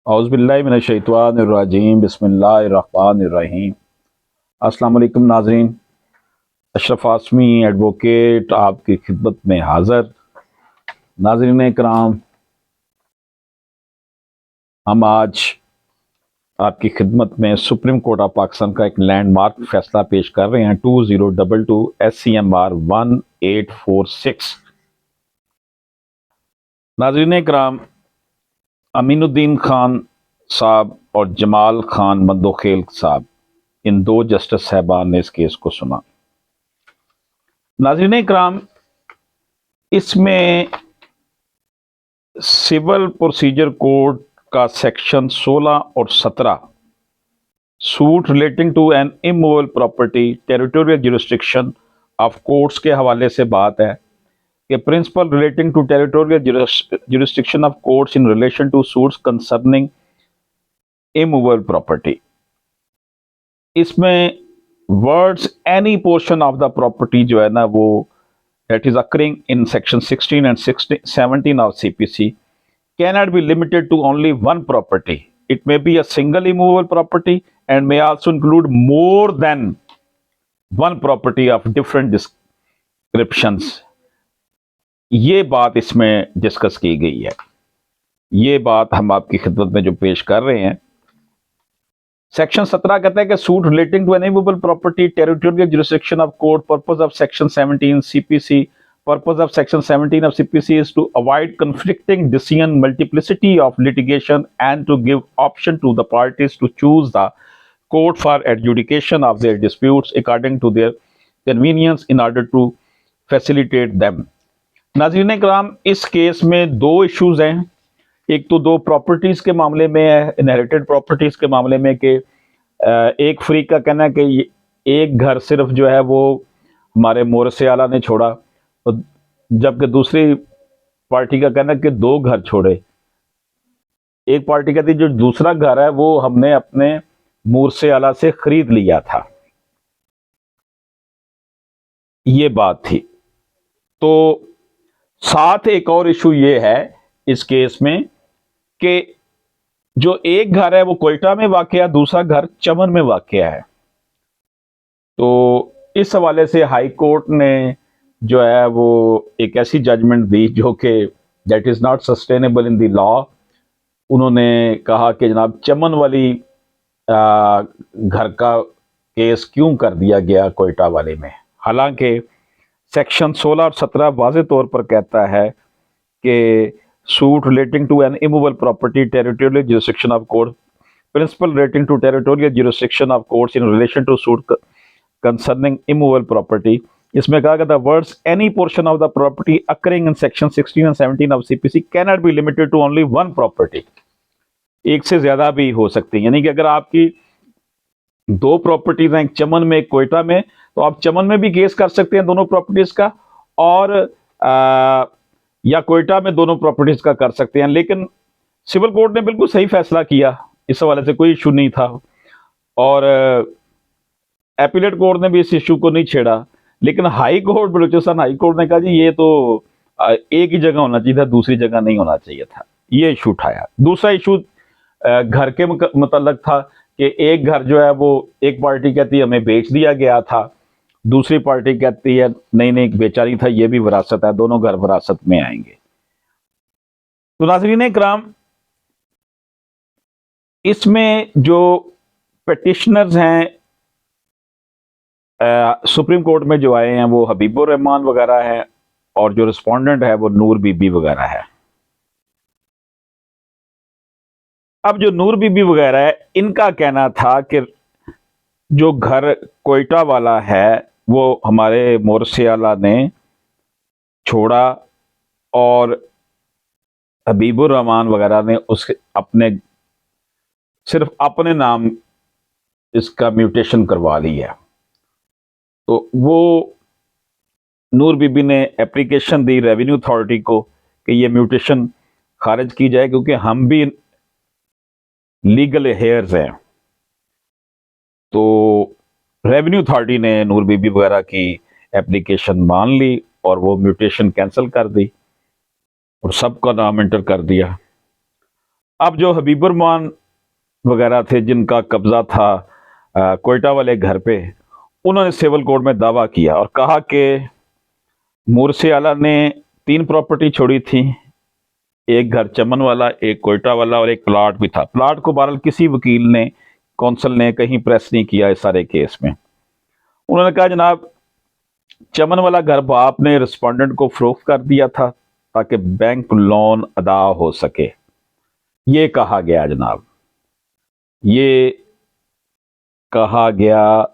औज़ुबिल्लाहि मिनश्शैतानिर्रजीम बिस्मिल्लाहिर्रहमानिर्रहीम। अस्सलाम वालेकुम नाज़रीन, अशरफ आसमी एडवोकेट आपकी खिदमत में हाज़िर। नाज़रीन कराम, हम आज आपकी खिदमत में सुप्रीम कोर्ट ऑफ पाकिस्तान का एक लैंडमार्क फैसला पेश कर रहे हैं 2022 SCMR 1846। नाज़रीन कराम, अमीनुद्दीन खान साहब और जमाल खान मंदोखेल साहब, इन दो जस्टिस साहबान ने इस केस को सुना। नाज़रीन कराम, इसमें सिविल प्रोसीजर कोड का सेक्शन 16 और 17 suit relating to an immovable property territorial jurisdiction of courts के हवाले से बात है कि principle relating to territorial jurisdiction of courts in relation to suits concerning immovable property. इसमें words any portion of the property जो है ना, वो that is occurring in section 16 and 17 of CPC cannot be limited to only one property. It may be a single immovable property and may also include more than one property of different descriptions. ये बात इसमें discuss की गई है। ये बात हम आपकी खिदमत में जो पेश कर रहे हैं, सेक्शन 17 कहता है कि suit relating to an immovable property territorial jurisdiction of court purpose of section 17 CPC purpose of section 17 of CPC is to avoid conflicting decision multiplicity of litigation and to give option to the parties to choose the court for adjudication of their disputes according to their convenience in order to facilitate them. नाज़रीन कराम, इस case में दो issues हैं। एक तो दो properties के मामले में है, इनहेरिटेड प्रॉपर्टीज के मामले में कि एक फ्री का कहना है कि एक घर सिर्फ जो है वो हमारे मोरसे आला ने छोड़ा, जबकि दूसरी पार्टी का कहना है कि दो घर छोड़े। एक पार्टी कहती है जो दूसरा घर है वो हमने अपने मोरसे आला से खरीद लिया था। ये बात थी। तो साथ एक और इशू ये है इस केस में कि जो एक घर है वो कोयटा में वाक़या, दूसरा घर चमन में वाक़या है। तो इस हवाले से हाई कोर्ट ने जो है वो एक ऐसी जजमेंट दी जो कि that is not sustainable in the law. उन्होंने कहा कि जनाब चमन वाली घर का केस क्यों कर दिया गया कोयटा वाले में, हालांकि सेक्शन 16 और 17 वाज़े तौर पर कहता है कि suit relating to an immovable property territorial jurisdiction of court principle relating to territorial jurisdiction of courts in relation to suit concerning immovable property. इसमें कहा गया, the words any portion of the property occurring in section 16 and 17 of CPC can not be limited to only one property. एक से ज्यादा भी हो सकती है, यानी कि अगर आपकी दो प्रॉपर्टीज हैं, एक चमन में एक कोयटा में, तो आप चमन में भी केस कर सकते हैं दोनों प्रॉपर्टीज का, और या कोयटा में दोनों प्रॉपर्टीज का कर सकते हैं। लेकिन सिविल कोर्ट ने बिल्कुल सही फैसला किया, इस हवाले से कोई इशू नहीं था, और एपीलेट कोर्ट ने भी इस इशू को नहीं छेड़ा। लेकिन high court, Balochistan high court ने कहा जी ये तो एक ही जगह होना चाहिए था, दूसरी जगह नहीं होना चाहिए था। ये इशू उठाया। दूसरा इशू घर के मतलब था कि एक घर जो है वो एक पार्टी कहती है हमें बेच दिया गया था, दूसरी पार्टी कहती है नहीं नहीं बेचा नहीं था, ये भी विरासत है, दोनों घर विरासत में आएंगे। तो नाज़रीन कराम, इसमें जो पिटिशनर्स हैं सुप्रीम कोर्ट में जो आए हैं वो हबीबुर रहमान वगैरह है, और जो रिस्पोंडेंट है वो नूर बीबी वगैरह है। अब जो नूर बीबी वगैरह है, इनका कहना था कि जो घर कोयटा वाला है वो हमारे मोरसे आला ने छोड़ा, और हबीबुर रहमान वगैरह ने उसके अपने सिर्फ अपने नाम इसका म्यूटेशन करवा ली है। तो वो नूर बीबी ने एप्लीकेशन दी रेवेन्यू अथॉरिटी को कि ये म्यूटेशन खारिज की जाए, क्योंकि हम भी लीगल हेयर्स हैं। तो रेवेन्यू अथॉरिटी ने नूर बीबी वगैरह की एप्लीकेशन मान ली और वो म्यूटेशन कैंसिल कर दी और सबका नाम एंटर कर दिया। अब जो हबीबुररहमान वगैरह थे जिनका कब्जा था कोयटा वाले घर पे, उन्होंने सिविल कोर्ट में दावा किया और कहा कि मुर्से आला ने 3 प्रॉपर्टी छोड़ी थी, एक घर चमन वाला, एक कोयटा वाला और एक प्लाट भी था। प्लाट को बहरहाल किसी वकील ने, कौंसल ने कहीं प्रेस नहीं किया इस सारे केस में। उन्होंने कहा जनाब चमन वाला घर बाप ने रिस्पोंडेंट को फरोख्त कर दिया था ताकि बैंक लोन अदा हो सके, ये कहा गया जनाब, ये कहा गया।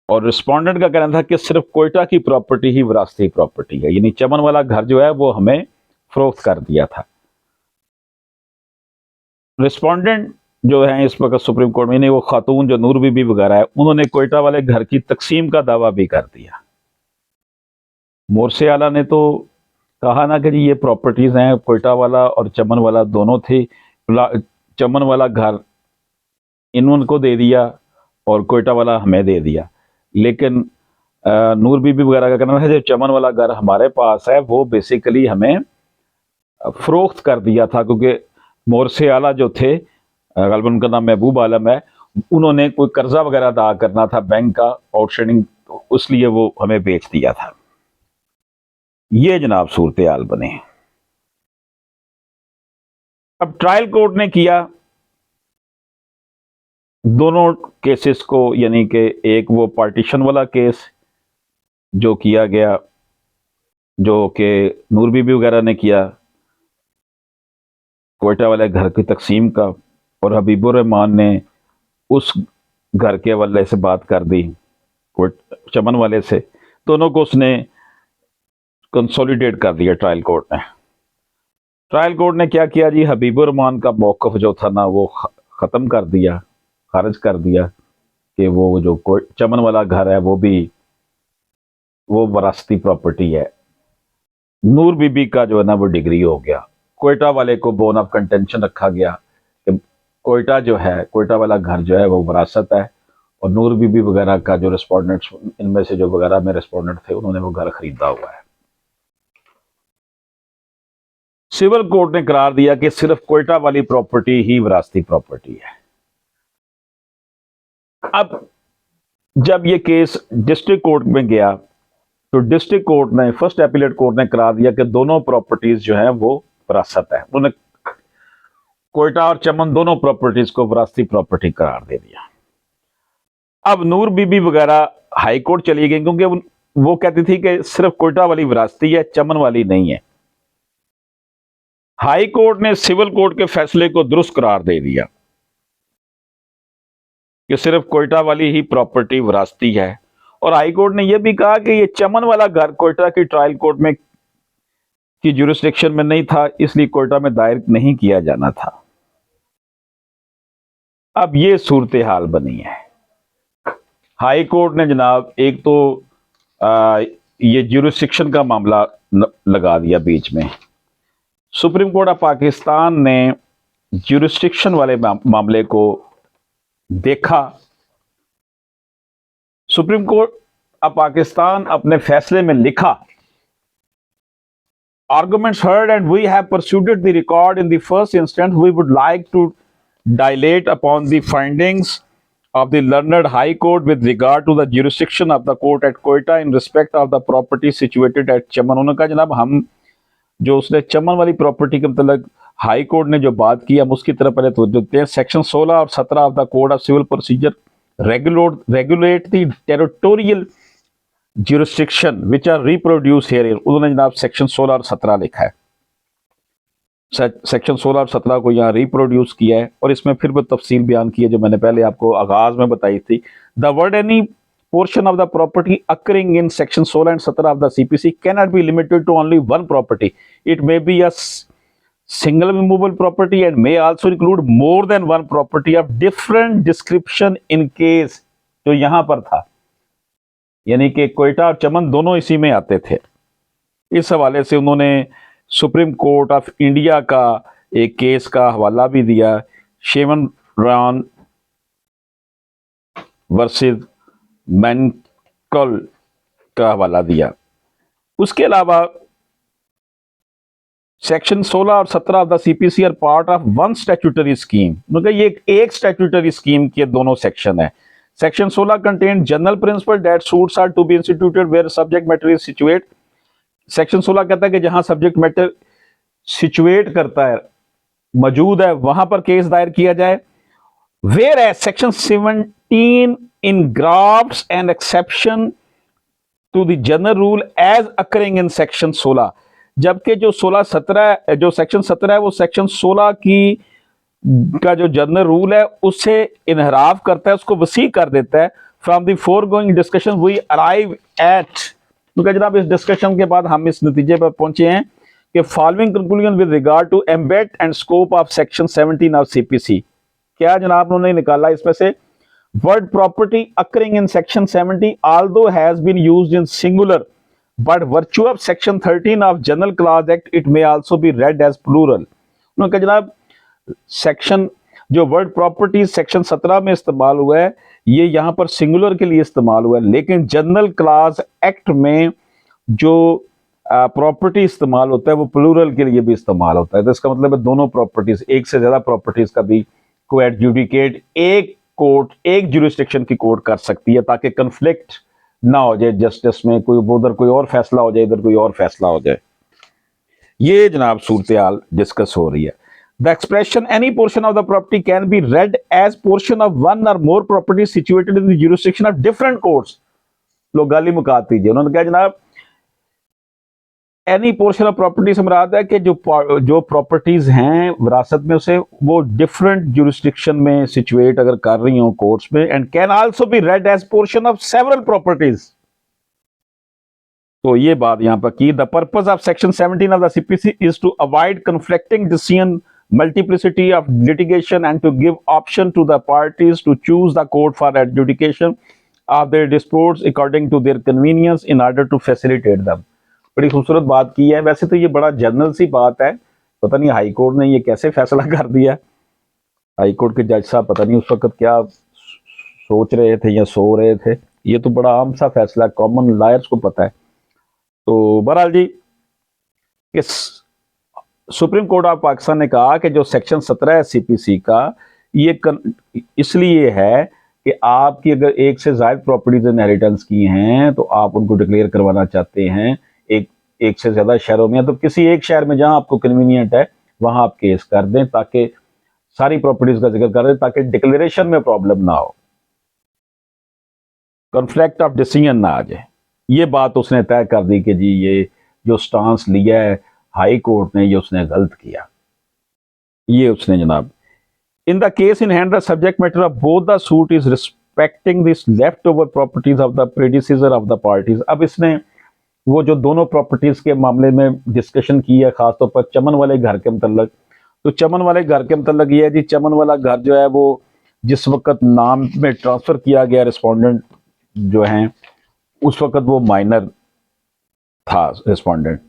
और रिस्पोंडेंट का कहना था कि सिर्फ कोयटा की प्रॉपर्टी ही विरासती प्रॉपर्टी है, यानी चमन वाला घर जो है वो हमें फरोख्त कर दिया था। रिस्पोंडेंट जो है इस वक्त सुप्रीम कोर्ट में, वो खातून जो नूर बीबी वगैरह है, उन्होंने कोयटा वाले घर की तकसीम का दावा भी कर दिया। मोरसे आला ने तो कहा ना कि जी ये प्रॉपर्टीज हैं, कोयटा वाला और चमन वाला दोनों थे, चमन वाला घर इनको दे दिया और कोयटा वाला हमें दे दिया। लेकिन नूर बीबी वगैरह का कहना है जो चमन वाला घर हमारे पास है वो बेसिकली हमें फरोख्त कर दिया था, क्योंकि मोरसे आला जो थे, गलबन उनका नाम महबूब आलम है, उन्होंने कोई कर्जा वगैरह अदा करना था बैंक का आउटस्टैंडिंग, इसलिए वो हमें बेच दिया था। ये जनाब सूरत हाल बने। अब ट्रायल कोर्ट ने किया दोनों केसेस को, यानी कि एक वो पार्टीशन वाला केस जो किया गया, जो कि नूर बीबी वगैरह ने किया कोयटा वाले घर की तकसीम का, और हबीबुररहमान ने उस घर के वाले से बात कर दी चमन वाले से, दोनों को उसने कंसोलिडेट कर दिया ट्रायल कोर्ट ने। ट्रायल कोर्ट ने क्या किया जी, हबीबुररहमान का मौक़िफ़ जो था ना वो ख़त्म कर दिया, खारिज कर दिया कि वो जो चमन वाला घर है वो वरासती प्रॉपर्टी है। नूर बीबी का जो है ना वो डिग्री हो गया। कोयटा वाले को बोन ऑफ कंटेंशन रखा गया कि कोयटा जो है, कोयटा वाला घर जो है वो वरासत है, और नूर बीबी वगैरह का जो रिस्पोंडेंट्स, इनमें से जो वगैरह में रिस्पोंडेंट थे, उन्होंने वो घर खरीदा हुआ है। सिविल कोर्ट ने करार दिया कि सिर्फ कोयटा वाली प्रॉपर्टी ही विरासती प्रॉपर्टी है। अब जब ये केस डिस्ट्रिक्ट कोर्ट में गया तो डिस्ट्रिक्ट कोर्ट ने, फर्स्ट एपीलेट कोर्ट ने करार दिया कि दोनों प्रॉपर्टीज जो हैं वो विरासत है। उन्होंने कोयटा और चमन दोनों प्रॉपर्टीज को विरासती प्रॉपर्टी करार दे दिया। अब नूर बीबी वगैरह हाई कोर्ट चली गई, क्योंकि वो कहती थी कि सिर्फ कोयटा वाली विरासती है, चमन वाली नहीं है। हाई कोर्ट ने सिविल कोर्ट के फैसले को दुरुस्त करार दे दिया कि सिर्फ कोयटा वाली ही प्रॉपर्टी विरासती है, और हाई कोर्ट ने यह भी कहा कि ये चमन वाला घर कोयटा की ट्रायल कोर्ट में की ज्यूरिसडिक्शन में नहीं था, इसलिए कोयटा में दायर नहीं किया जाना था। अब ये सूरत हाल बनी है। हाई कोर्ट ने जनाब एक तो ये ज्यूरिसडिक्शन का मामला लगा दिया बीच में। सुप्रीम कोर्ट ऑफ पाकिस्तान ने ज्यूरिसडिक्शन वाले मामले को देखा। सुप्रीम कोर्ट ऑफ पाकिस्तान अपने फैसले में लिखा, arguments heard and we have pursued the record in the first instance, we would like to dilate upon the findings of the learned High Court with regard to the jurisdiction of the court at Quetta in respect of the property situated at Chaman। उन्होंने कहा जनाब हम जो उसने चमन वाली property के मतलब high court ने जो बात की, हम उसकी तरफ पहले तवज्जो देते हैं। सेक्शन 16 और 17 of the code of civil procedure regulate the territorial jurisdiction which are reproduce here. उन्होंने जनाब सेक्शन 16 और 17 लिखा है, सेक्शन 16 और 17 को यहाँ रिप्रोड्यूस किया है, और इसमें फिर वो तफसील बयान की है जो मैंने पहले आपको आगाज में बताई थी। The word any portion of the property occurring in section 16 and 17 of the CPC cannot be limited to only one property. It may be a single movable property and may also include more than one property of different description in case। जो यहां पर था, यानी कि कोयटा और चमन दोनों इसी में आते थे। इस हवाले से उन्होंने सुप्रीम कोर्ट ऑफ इंडिया का एक केस का हवाला भी दिया, शेवन रान वर्सेस मैनकल का हवाला दिया। उसके अलावा सेक्शन 16 और 17 of the CPC are part of one statutory scheme, मतलब ये एक स्टैट्यूटरी स्कीम के दोनों सेक्शन है। Section 16 contain general principle that suits are to be instituted where subject matter is situate. Section 16 कहता है कि जहां सब्जेक्ट मैटर सिचुएट करता है, मौजूद है, वहां पर केस दायर किया जाए। Where as section 17 engrafts and exception to the general rule as occurring in section 16, जबकि जो 16-17 जो सेक्शन 17 है वो सेक्शन 16 की का जो जनरल रूल है उससे इनहराफ करता है, उसको वसी कर देता है। From the foregoing discussion we arrive at, तो जनाब इस डिस्कशन के बाद हम इस नतीजे पर पहुंचे हैं कि following conclusion with regard to ambit and scope of section 17 of CPC. क्या जनाब उन्होंने निकाला इसमें से, word property occurring in section 70 although has been used in singular but virtue of section 13 of general clause act it may also be read as plural। उन्होंने कहा जनाब section जो वर्ड प्रॉपर्टी सेक्शन 17 में इस्तेमाल हुआ है ये यहाँ पर सिंगुलर के लिए इस्तेमाल हुआ है, लेकिन जनरल क्लास एक्ट में जो प्रॉपर्टी इस्तेमाल होता है वो प्लूरल के लिए भी इस्तेमाल होता है। तो इसका मतलब है दोनों प्रॉपर्टीज, एक से ज्यादा प्रॉपर्टीज का भी को एडजुडिकेट एक कोर्ट, एक जुरिस्डिक्शन की कोर्ट कर सकती है, ताकि कन्फ्लिक्ट ना हो जाए जस्टिस में, कोई उधर कोई और फैसला हो जाए, इधर कोई और फैसला हो जाए। ये जनाब सूरत हाल डिस्कस हो रही है। The expression any portion of the property can be read as portion of one or more property situated in the jurisdiction of different courts. लोग गाली मुकात दीजिए, उन्होंने कहा जनाब एनी पोर्शन ऑफ प्रॉपर्टी से मुराद है कि जो प्रॉपर्टीज हैं विरासत में उसे वो डिफरेंट जुरिस्डिक्शन में सिचुएट अगर कर रही हो कोर्ट्स में, and can also be read as portion of several properties. तो ये बात यहां पर की, the purpose of section 17 of the CPC is to avoid conflicting decision, multiplicity of litigation and to give option to the parties to choose the court for adjudication of their disputes according to their convenience in order to facilitate them। बड़ी खूबसूरत बात की है। वैसे तो ये बड़ा general सी बात है, पता नहीं हाई कोर्ट ने ये कैसे फैसला कर दिया। हाई कोर्ट के जज साहब पता नहीं उस वक्त क्या सोच रहे थे या सो रहे थे। ये तो बड़ा आम सा फैसला, कॉमन लॉयर्स को पता है। तो बहरहाल जी इस सुप्रीम कोर्ट ऑफ पाकिस्तान ने कहा कि जो सेक्शन 17 है सीपीसी का ये इसलिए है कि आपकी अगर एक से ज्यादा प्रॉपर्टीज इनहेरिटेंस की हैं तो आप उनको डिक्लेयर करवाना चाहते हैं एक से ज्यादा शहरों में, तो किसी एक शहर में जहां आपको कन्वीनियंट है वहां आप केस कर दें, ताकि सारी प्रॉपर्टीज का जिक्र कर दें, ताकि डिक्लेरेशन में प्रॉब्लम ना हो, कॉन्फ्लिक्ट ऑफ डिसीजन ना आ जाए। ये बात उसने तय कर दी कि जी ये जो स्टांस लिया है हाई कोर्ट ने ये उसने गलत किया। ये उसने जनाब in the case in hand the subject matter of both the suit is respecting this left over properties of the predecessor of the parties. अब इसने वो जो दोनों प्रॉपर्टीज के मामले में डिस्कशन की है, खासतौर पर चमन वाले घर के मतलब। तो चमन वाले घर के मतलब ये है जी, चमन वाला घर जो है वो जिस वक्त नाम में ट्रांसफर किया गया रिस्पोंडेंट जो हैं उस वक्त वो माइनर था रिस्पोंडेंट,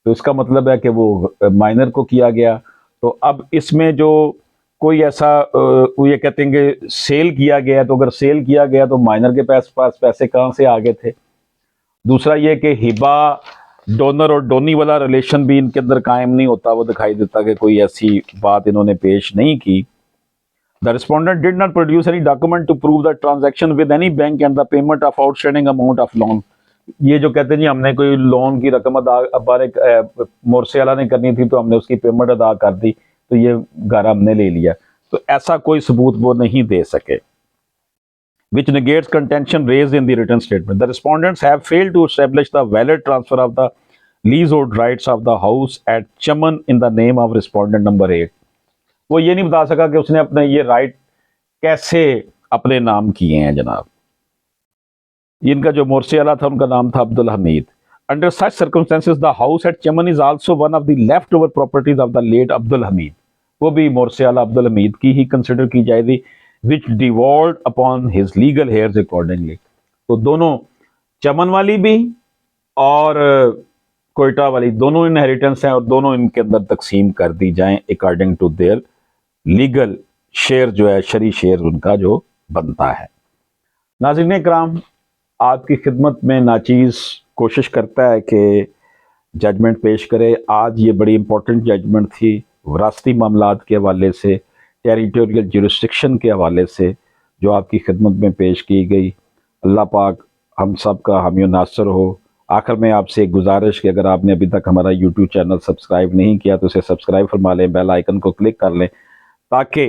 तो इसका मतलब है कि वो माइनर को किया गया। तो अब इसमें जो कोई ऐसा ये कहते हैं कि सेल किया गया, तो अगर सेल किया गया तो माइनर के पास पैसे कहाँ से आ गए थे। दूसरा ये कि हिबा डोनर और डोनी वाला रिलेशन भी इनके अंदर कायम नहीं होता, वो दिखाई देता कि कोई ऐसी बात इन्होंने पेश नहीं की। The respondent did not produce any document to prove the transaction with any bank and the payment of outstanding amount of loan. ये जो कहते हैं जी हमने कोई लोन की रकम अदा मोरसे वाला ने करनी थी तो हमने उसकी पेमेंट अदा कर दी, तो ये घर हमने ले लिया, तो ऐसा कोई सबूत वो नहीं दे सके। which negates contention raised in the written statement. The respondents have failed to establish the valid transfer of the leasehold rights of the house at Chaman in the name of respondent number 8। वो ये नहीं बता सका कि उसने अपने ये right कैसे अपने नाम किए हैं जनाब। इनका जो मोरसे वाला था उनका नाम था Abdul Hamid. Under such circumstances, the house at Chaman is also one of the leftover properties of the late Abdul Hamid। वो भी मोरसे वाला अब्दुल हमीद की ही कंसिडर की जाएगी, which devolved upon his legal heirs accordingly। तो दोनों चमन वाली भी और कोयटा वाली दोनों इनहेरिटेंस हैं और दोनों इनके अंदर तकसीम कर दी जाएं according to their legal share जो है, शरी शेयर उनका जो बनता है। नाज़रीन इकराम, आपकी खिदमत में नाचीज़ कोशिश करता है कि जजमेंट पेश करे। आज ये बड़ी इंपॉर्टेंट जजमेंट थी विरासती मामलात के हवाले से, टेरिटोरियल जुरिस्डिक्शन के हवाले से, जो आपकी खिदमत में पेश की गई। अल्लाह पाक हम सब का हामी नासर हो। आखिर में आपसे एक गुजारिश कि अगर आपने अभी तक हमारा यूट्यूब चैनल सब्सक्राइब नहीं किया तो उसे सब्सक्राइब फरमा लें, बेल आइकन को क्लिक कर लें, ताकि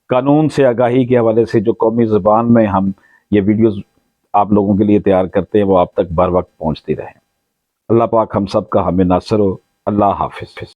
कानून से आगाही के हवाले से जो कौमी ज़बान में हम ये वीडियोस आप लोगों के लिए तैयार करते हैं वो आप तक बर वक्त पहुँचती रहें। अल्लाह पाक हम सब का हामी नासर हो। अल्लाह हाफिज़।